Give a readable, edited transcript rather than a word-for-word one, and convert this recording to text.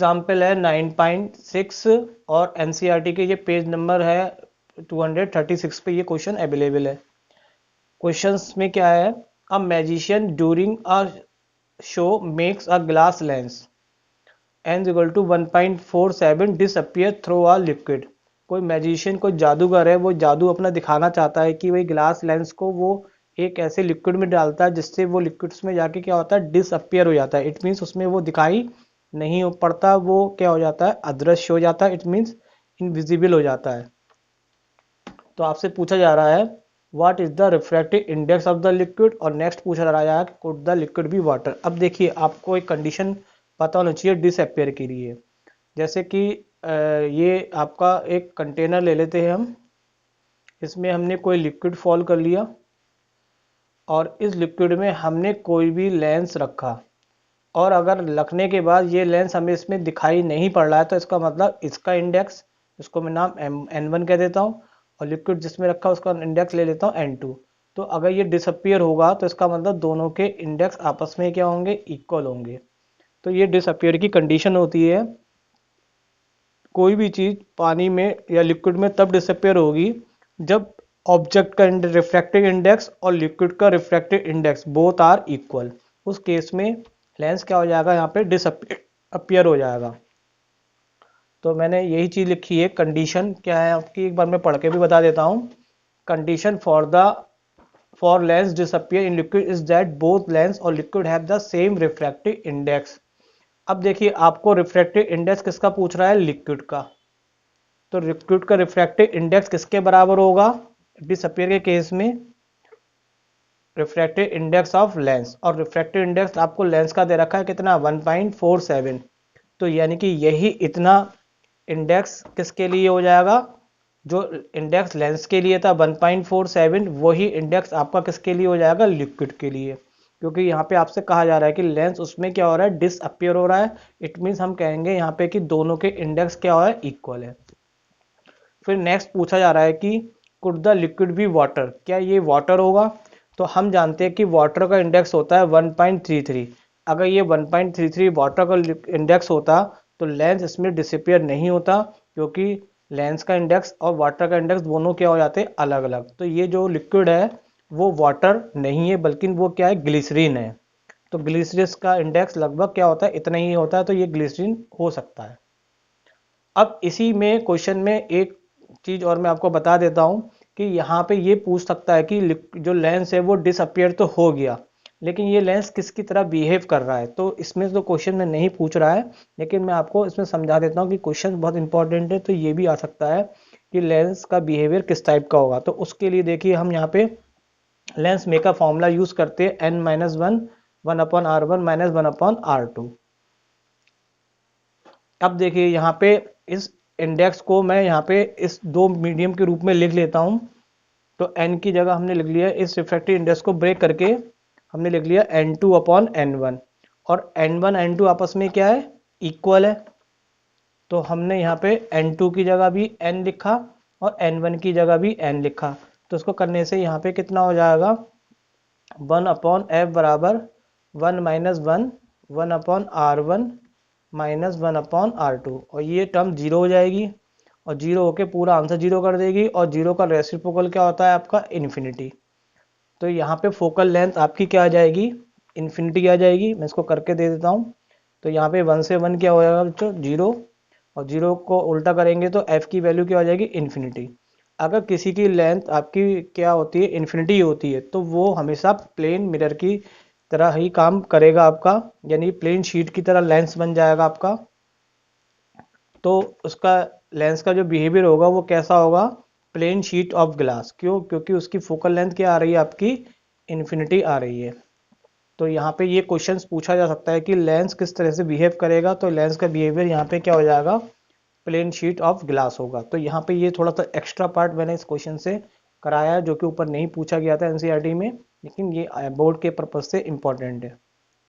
Example है 9.6 और NCERT के ये पेज नंबर है 236 पे ये क्वेश्चन अवेलेबल है। क्वेश्चंस में क्या है, a magician during a show makes a glass lens n equal to 1.47 disappear through a liquid. कोई मैजिशियन, कोई जादूगर है, वो जादू अपना दिखाना चाहता है कि वही ग्लास लेंस को वो एक ऐसे लिक्विड में डालता है जिससे वो लिक्विड्स में जाके क्या होता है, डिसअपियर हो जाता है। इट मीन्स उसमें वो दिखाई नहीं हो पड़ता, वो क्या हो जाता है, अदृश्य हो जाता है। इट मीन्स इनविजिबल हो जाता है। तो आपसे पूछा जा रहा है what is the refractive index of the liquid, और नेक्स्ट पूछा जा रहा है could the liquid be water. अब देखिए, आपको एक कंडीशन पता होना चाहिए डिसअपियर के लिए। जैसे कि ये आपका एक कंटेनर ले लेते हैं हम, इसमें हमने कोई लिक्विड फॉल कर लिया और इस लिक्विड में हमने कोई भी लेंस रखा, और अगर रखने के बाद ये लेंस हमें इसमें दिखाई नहीं पड़ रहा है तो इसका मतलब इसका इंडेक्स, इसको मैं नाम N1 कह देता हूँ, और लिक्विड जिसमें रखा उसका इंडेक्स ले लेता हूँ N2। तो अगर ये डिसअपियर होगा तो इसका मतलब दोनों के इंडेक्स आपस में क्या होंगे, इक्वल होंगे। तो ये डिसअपियर की कंडीशन होती है। कोई भी चीज़ पानी में या लिक्विड में तब डिसअपियर होगी जब ऑब्जेक्ट का रिफ्रैक्टिव इंडेक्स और लिक्विड का refractive index both are equal. उस केस में लेंस क्या हो जाएगा, यहाँ पे डिसअपियर हो जाएगा। तो मैंने यही चीज़ लिखी है। कंडीशन क्या है आपकी, एक बार मैं पढ़ के भी बता देता हूँ। Condition for lens disappear in liquid is that both lens और liquid have the same refractive index. अब देखिए, आपको रिफ्रैक्टिव इंडेक्स किसका पूछ रहा है, लिक्विड का। तो लिक्विड का रिफ्रैक्टिव इंडेक्स किसके बराबर होगा डिसअपियर के केस में, रिफ्रैक्टिव इंडेक्स ऑफ लेंस। और रिफ्रैक्टिव इंडेक्स आपको लेंस का दे रखा है कितना, 1.47। तो यानी कि यही इतना इंडेक्स किसके लिए हो जाएगा, जो इंडेक्स लेंस के लिए था 1.47, वही इंडेक्स आपका किसके लिए हो जाएगा, लिक्विड के लिए। क्योंकि यहाँ पे आपसे कहा जा रहा है कि लेंस उसमें क्या हो रहा है, डिसअपियर हो रहा है। इट मीन्स हम कहेंगे यहाँ पे कि दोनों के इंडेक्स क्या हो रहा है, इक्वल है। फिर नेक्स्ट पूछा जा रहा है कि could the liquid be water, क्या ये वाटर होगा। तो हम जानते हैं कि वाटर का इंडेक्स होता है 1.33। अगर ये 1.33 वाटर का इंडेक्स होता तो लेंस इसमें डिसअपियर नहीं होता, क्योंकि लेंस का इंडेक्स और वाटर का इंडेक्स दोनों क्या हो जाते हैं, अलग अलग। तो ये जो लिक्विड है वो वाटर नहीं है, बल्कि वो क्या है, ग्लिसरीन है। तो ग्लिसरीन का इंडेक्स लगभग क्या होता है, इतना ही होता है। तो ये ग्लिसरीन हो सकता है। अब इसी में क्वेश्चन में एक चीज और मैं आपको बता देता हूं कि यहाँ पे ये पूछ सकता है कि जो लेंस है वो डिसअपियर तो हो गया, लेकिन ये लेंस किसकी तरह बिहेव कर रहा है। तो इसमें तो क्वेश्चन में नहीं पूछ रहा है, लेकिन मैं आपको इसमें समझा देता हूँ कि क्वेश्चन बहुत इंपॉर्टेंट है। तो ये भी आ सकता है कि लेंस का बिहेवियर किस टाइप का होगा। तो उसके लिए देखिए, हम यहाँ पे लेंस मेकर फॉर्मूला यूज करते हैं n-1 1/r1 -1/r2। अब देखिए, यहाँ पे इस इंडेक्स को मैं यहाँ पे इस दो मीडियम के रूप में लिख लेता हूँ। तो n की जगह हमने लिख लिया, इस रिफ्रैक्टिव इंडेक्स को ब्रेक करके हमने लिख लिया n2/n1। और n1 n2 आपस में क्या है, इक्वल है। तो हमने यहाँ पे n2 की जगह भी n लिखा और n1 की जगह भी n लिखा। तो इसको करने से यहाँ पे कितना हो जाएगा, 1/f बराबर 1-1 -1/r1 और ये टर्म जीरो हो जाएगी, और जीरो होके पूरा आंसर जीरो कर देगी। और जीरो का रेसिप्रोकल क्या होता है आपका, इन्फिनिटी। तो यहाँ पे फोकल लेंथ आपकी क्या आ जाएगी, इन्फिनिटी आ जाएगी। मैं इसको करके दे देता हूँ। तो यहाँ पे 1 से 1 क्या हो जाएगा बच्चों, जीरो, और जीरो को उल्टा करेंगे तो f की वैल्यू क्या हो जाएगी, इन्फिनिटी। अगर किसी की लेंथ आपकी क्या होती है, इन्फिनिटी होती है, तो वो हमेशा प्लेन मिरर की तरह ही काम करेगा आपका, यानी प्लेन शीट की तरह लेंस बन जाएगा आपका। तो उसका लेंस का जो बिहेवियर होगा वो कैसा होगा, प्लेन शीट ऑफ ग्लास। क्यों, क्योंकि उसकी फोकल लेंथ क्या आ रही है आपकी, इन्फिनिटी आ रही है। तो यहाँ पे ये क्वेश्चंस पूछा जा सकता है कि लेंस किस तरह से बिहेव करेगा। तो लेंस का बिहेवियर यहाँ पे क्या हो जाएगा, प्लेन शीट ऑफ ग्लास होगा। तो यहाँ पे ये थोड़ा सा एक्स्ट्रा पार्ट मैंने इस क्वेश्चन से कराया है, जो कि ऊपर नहीं पूछा गया था एनसीईआरटी में, लेकिन ये बोर्ड के पर्पज से इम्पोर्टेंट है।